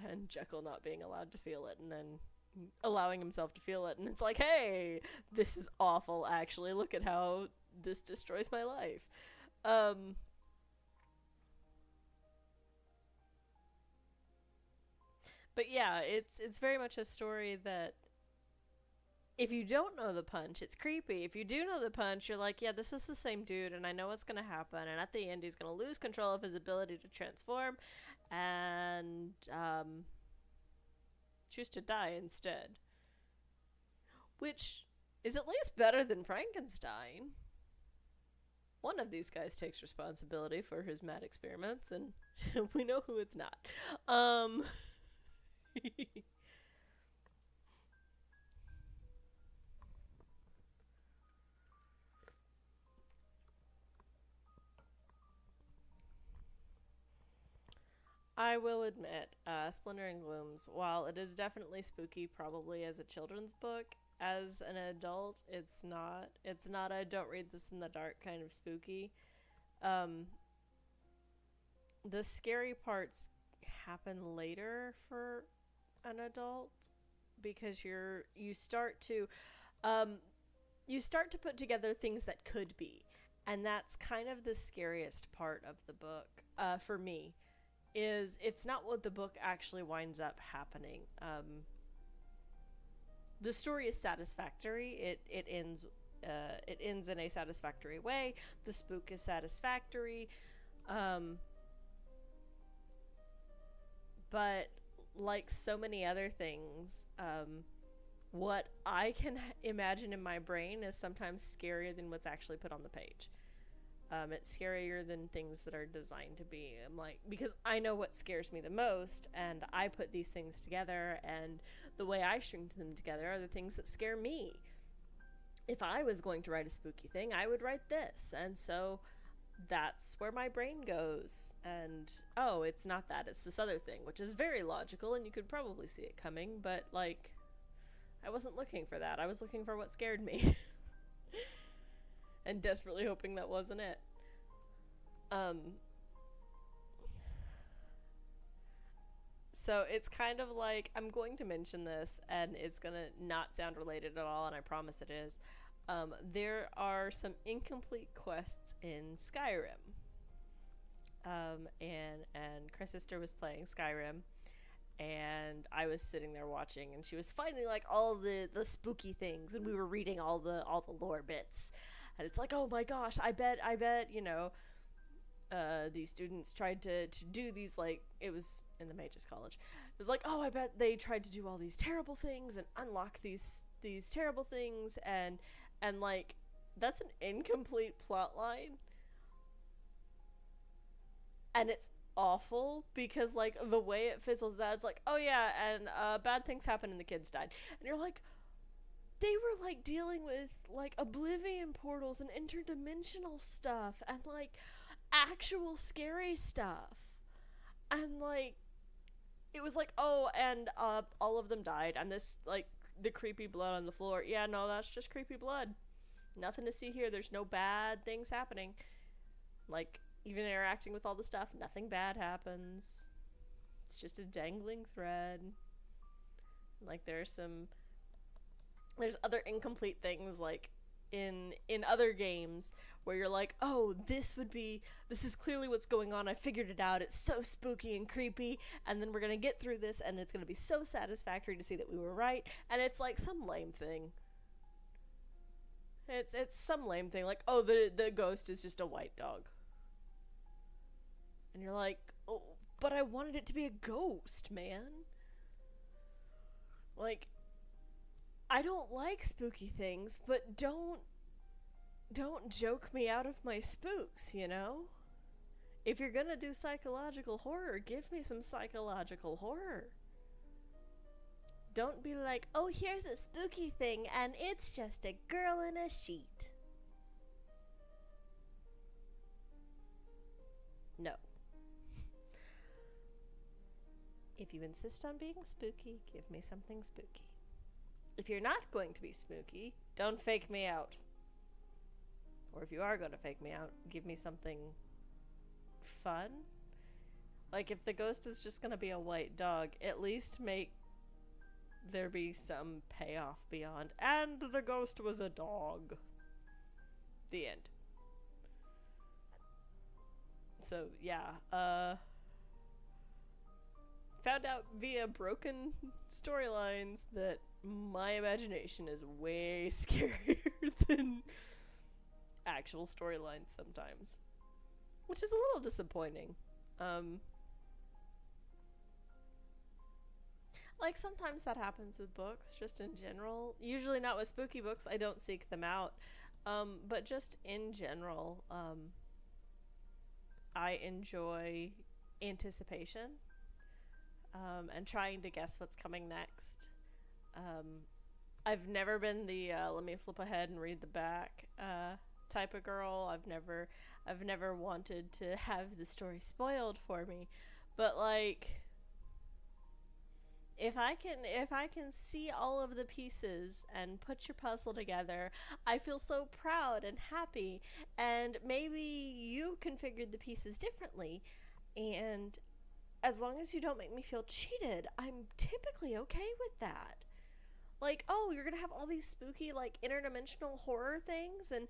And Jekyll not being allowed to feel it, and then allowing himself to feel it, and it's like, hey, this is awful, actually. Look at how this destroys my life. But yeah, it's very much a story that if you don't know the punch, it's creepy. If you do know the punch, you're like, yeah, this is the same dude, and I know what's gonna happen. And at the end, he's gonna lose control of his ability to transform, and choose to die instead. Which is at least better than Frankenstein. One of these guys takes responsibility for his mad experiments, and we know who it's not. I will admit, Splendor and Glooms, while it is definitely spooky, probably as a children's book, as an adult, it's not. It's not a don't read this in the dark kind of spooky. Um, the scary parts happen later for an adult because you start to um, you start to put together things that could be, and that's kind of the scariest part of the book for me. Is it's not what the book actually winds up happening. The story is satisfactory. It ends in a satisfactory way. The spook is satisfactory, but like so many other things, what I can imagine in my brain is sometimes scarier than what's actually put on the page. It's scarier than things that are designed to be. I'm like, because I know what scares me the most, and I put these things together, and the way I string them together are the things that scare me. If I was going to write a spooky thing, I would write this, and so that's where my brain goes. And oh, it's not that, it's this other thing, which is very logical, and you could probably see it coming, but like, I wasn't looking for that. I was looking for what scared me. And desperately hoping that wasn't it. So it's kind of like, I'm going to mention this, and it's gonna not sound related at all, and I promise it is. There are some incomplete quests in Skyrim. And Chris' sister was playing Skyrim, and I was sitting there watching, and she was finding like all the spooky things, and we were reading all the lore bits. And it's like, oh my gosh, I bet, these students tried to do these, like, it was in the Mages College. It was like, oh, I bet they tried to do all these terrible things and unlock these terrible things, and like, that's an incomplete plot line. And it's awful because, like, the way it fizzles out, it's like, oh yeah, and bad things happen and the kids died. And you're like, they were like dealing with like oblivion portals and interdimensional stuff and like actual scary stuff, and like it was like, oh, and all of them died, and this, like, the creepy blood on the floor, yeah, no, that's just creepy blood, nothing to see here, there's no bad things happening. Like, even interacting with all the stuff, nothing bad happens, it's just a dangling thread. Like, there's other incomplete things, like in other games, where you're like, oh, this is clearly what's going on, I figured it out, it's so spooky and creepy, and then we're gonna get through this, and it's gonna be so satisfactory to see that we were right. And it's like some lame thing. It's some lame thing, like, oh, the ghost is just a white dog. And you're like, oh, but I wanted it to be a ghost, man. Like, I don't like spooky things, but don't joke me out of my spooks, you know? If you're gonna do psychological horror, give me some psychological horror. Don't be like, oh, here's a spooky thing, and it's just a girl in a sheet. No. If you insist on being spooky, give me something spooky. If you're not going to be spooky, don't fake me out. Or if you are going to fake me out, give me something fun. Like, if the ghost is just going to be a white dog, at least make there be some payoff beyond. And the ghost was a dog. The end. So, yeah, found out via broken storylines that my imagination is way scarier than actual storylines sometimes, which is a little disappointing. Um, like sometimes that happens with books, just in general. Usually not with spooky books. I don't seek them out. But just in general, I enjoy anticipation, and trying to guess what's coming next. Um, I've never been the let me flip ahead and read the back type of girl. I've never wanted to have the story spoiled for me, but like if I can see all of the pieces and put your puzzle together, I feel so proud and happy. And maybe you configured the pieces differently, and as long as you don't make me feel cheated, I'm typically okay with that. Like, oh, you're gonna have all these spooky, like, interdimensional horror things, and,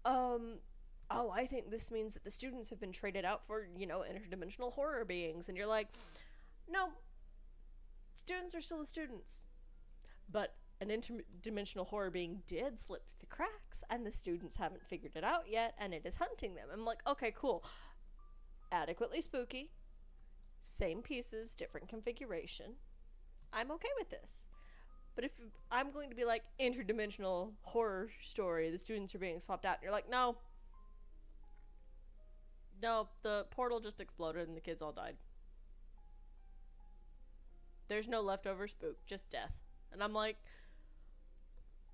oh, I think this means that the students have been traded out for, interdimensional horror beings, and you're like, no, students are still the students. But an interdimensional horror being did slip through the cracks, and the students haven't figured it out yet, and it is hunting them. I'm like, okay, cool. Adequately spooky, same pieces, different configuration. I'm okay with this. But if I'm going to be like, interdimensional horror story, the students are being swapped out, and you're like, no. No, the portal just exploded and the kids all died. There's no leftover spook, just death. And I'm like,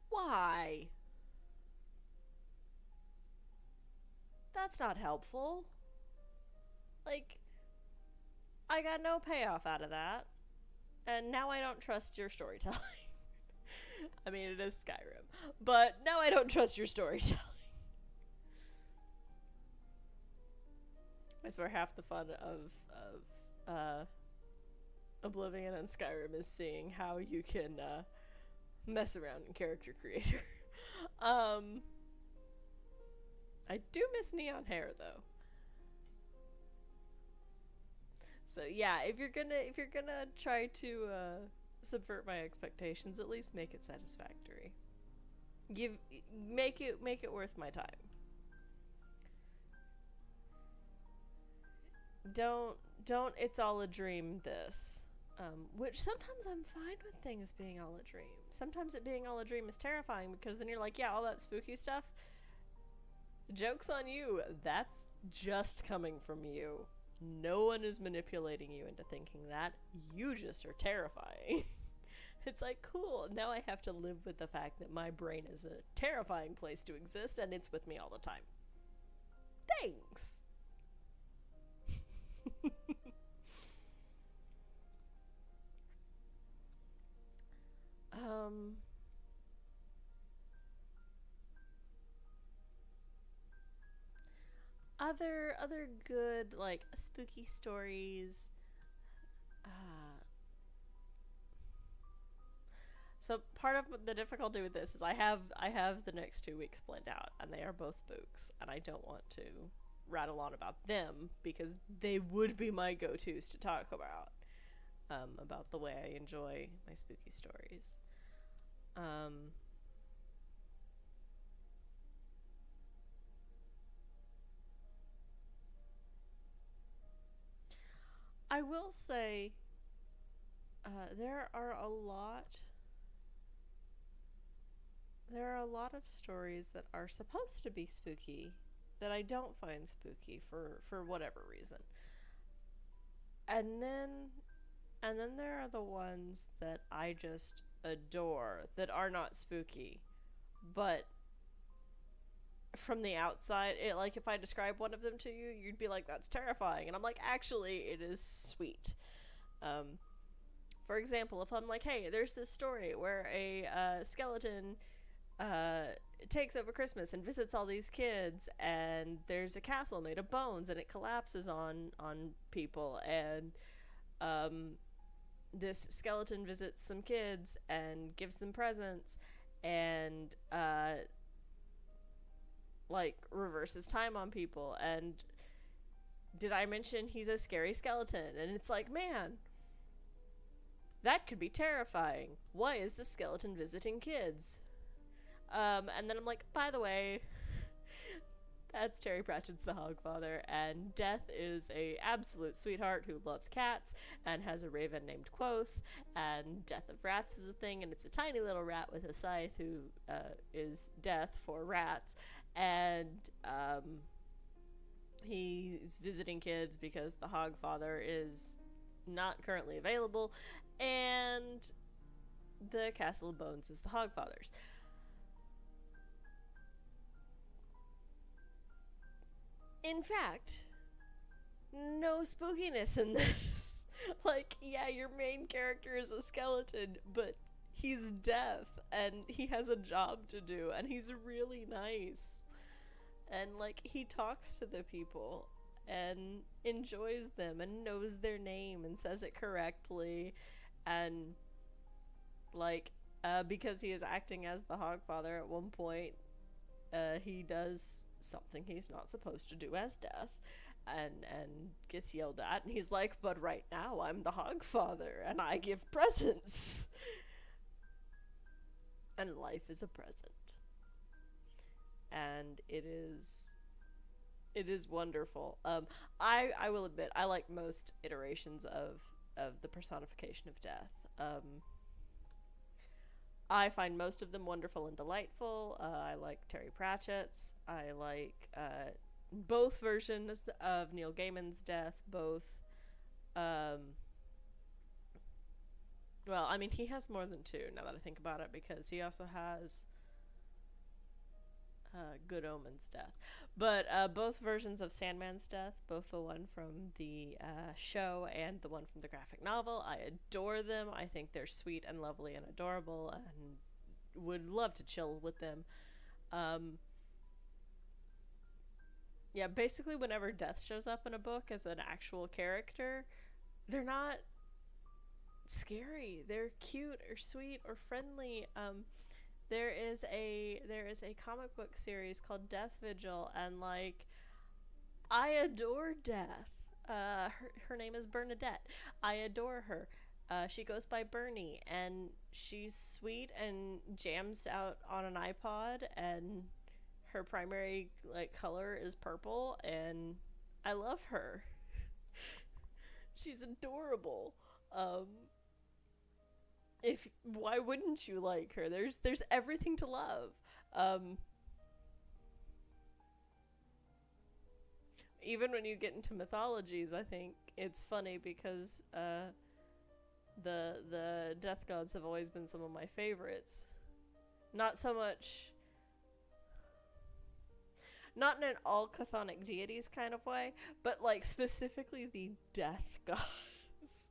why? That's not helpful. Like, I got no payoff out of that. And now I don't trust your storytelling. I mean, it is Skyrim. But now I don't trust your storytelling. I swear half the fun of Oblivion and Skyrim is seeing how you can mess around in Character Creator. I do miss neon hair though. So yeah, if you're gonna try to subvert my expectations, at least make it satisfactory. Make it worth my time. Don't it's all a dream this. Which sometimes I'm fine with things being all a dream. Sometimes it being all a dream is terrifying, because then you're like, yeah, all that spooky stuff, joke's on you. That's just coming from you. No one is manipulating you into thinking that. You just are terrifying. It's like, cool, now I have to live with the fact that my brain is a terrifying place to exist, and it's with me all the time. Thanks. Other good, like, spooky stories. So part of the difficulty with this is I have the next 2 weeks planned out, and they are both spooks, and I don't want to rattle on about them because they would be my go-tos to talk about the way I enjoy my spooky stories. I will say there are a lot of stories that are supposed to be spooky that I don't find spooky for whatever reason. And then there are the ones that I just adore that are not spooky, but from the outside, like, if I describe one of them to you, you'd be like, that's terrifying, and I'm like, actually, it is sweet. For example, if I'm like, hey, there's this story where a skeleton takes over Christmas and visits all these kids, and there's a castle made of bones, and it collapses on people, and this skeleton visits some kids and gives them presents, and like, reverses time on people, and did I mention he's a scary skeleton? And it's like, man, That could be terrifying. Why is the skeleton visiting kids? And then I'm like, by the way, that's Terry Pratchett's the Hogfather, and Death is a absolute sweetheart who loves cats and has a raven named Quoth, and Death of Rats is a thing, and it's a tiny little rat with a scythe who is Death for rats, and he's visiting kids because the Hogfather is not currently available, and the Castle of Bones is the Hogfather's. In fact, no spookiness in this. Like, yeah, your main character is a skeleton, but he's deaf and he has a job to do and he's really nice. And, like, he talks to the people and enjoys them and knows their name and says it correctly. And, like, because he is acting as the Hogfather at one point, he does something he's not supposed to do as Death and gets yelled at, and he's like, but right now I'm the Hogfather and I give presents. And life is a present. And it is wonderful. I will admit I like most iterations of the personification of Death. I find most of them wonderful and delightful. I like Terry Pratchett's. I like both versions of Neil Gaiman's Death. Both. Well, I mean, he has more than two now that I think about it, because he also has Good Omens' Death. But both versions of Sandman's Death, both the one from the show and the one from the graphic novel, I adore them. I think they're sweet and lovely and adorable, and would love to chill with them. Yeah, basically whenever Death shows up in a book as an actual character, they're not scary. They're cute or sweet or friendly. There is a comic book series called Death Vigil, and like, I adore Death. Her name is Bernadette. I adore her. She goes by Bernie, and she's sweet and jams out on an iPod, and her primary like color is purple, and I love her. She's adorable. If why wouldn't you like her? There's everything to love. Even when you get into mythologies, I think it's funny because the death gods have always been some of my favorites. Not so much, not in an all chthonic deities kind of way, but like specifically the death gods.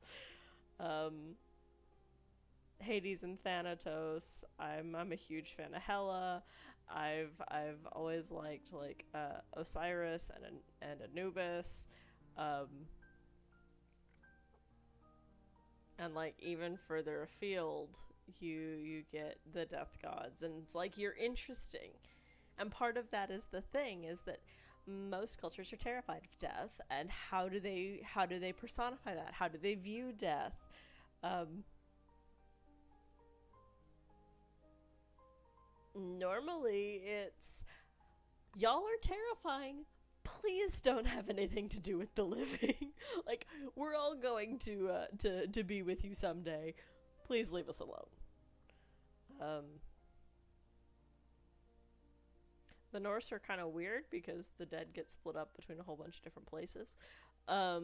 Hades and Thanatos. I'm a huge fan of Hela. I've always liked like Osiris and Anubis, and like even further afield, you get the death gods, and it's like you're interesting, and part of that is the thing is that most cultures are terrified of death, and how do they personify that? How do they view death? Normally it's, y'all are terrifying, please don't have anything to do with the living. Like, we're all going to be with you someday, please leave us alone. The Norse are kind of weird because the dead get split up between a whole bunch of different places, but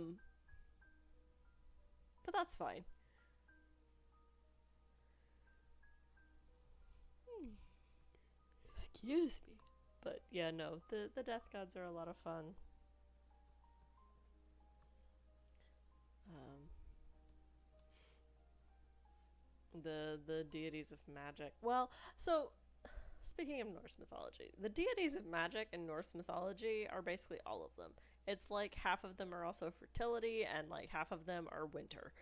that's fine. Excuse me. But yeah, no, the death gods are a lot of fun. The deities of magic. Well, so speaking of Norse mythology, the deities of magic in Norse mythology are basically all of them. It's like half of them are also fertility, and like half of them are winter.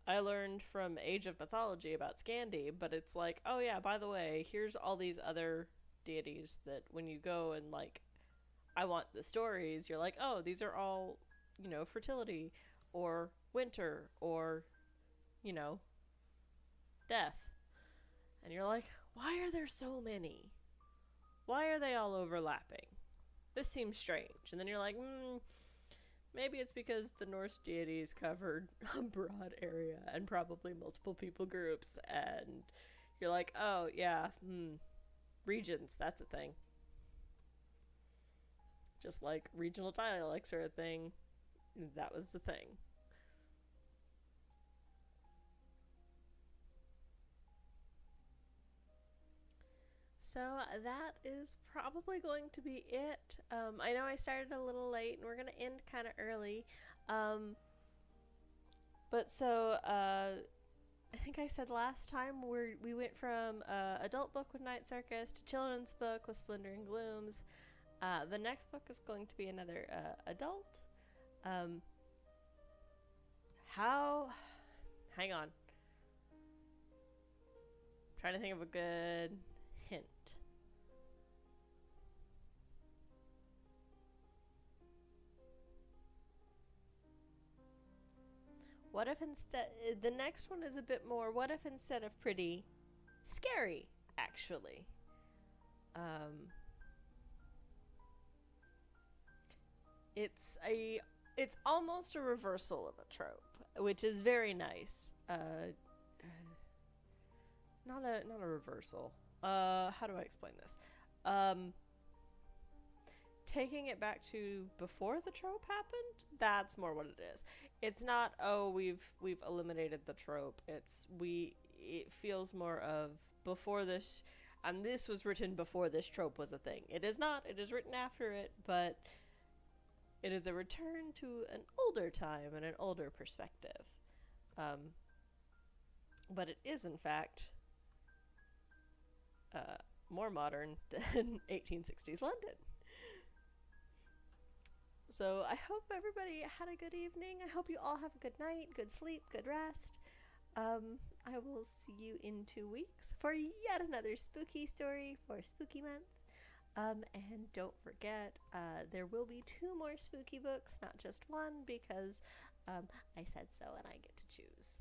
I learned from Age of Mythology about Scandi, but it's like, oh yeah, by the way, here's all these other deities that when you go and like, I want the stories, you're like, oh, these are all fertility or winter or, you know, death. And you're like, why are there so many? Why are they all overlapping? This seems strange. And then you're like, maybe it's because the Norse deities covered a broad area and probably multiple people groups. And you're like, oh, yeah, regions, that's a thing. Just like regional dialects are a thing, that was the thing. So that is probably going to be it. I know I started a little late and we're going to end kind of early. But so I think I said last time we went from adult book with Night Circus to children's book with Splendor and Glooms. The next book is going to be another adult. How? Hang on. I'm trying to think of a good hint. What if instead the next one is a bit more? What if instead of pretty, scary? Actually, um, it's almost a reversal of a trope, which is very nice. Not a reversal. How do I explain this? Um, Taking it back to before the trope happened, that's more what it is. It's not, oh, we've eliminated the trope. It feels more of before this, and this was written before this trope was a thing. It is not. It is written after it, but it is a return to an older time and an older perspective. Um, but it is in fact more modern than 1860s London. So I hope everybody had a good evening. I hope you all have a good night, good sleep, good rest. I will see you in 2 weeks for yet another spooky story for Spooky Month. And don't forget, there will be 2 more spooky books, not just one, because I said so and I get to choose.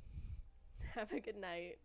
Have a good night.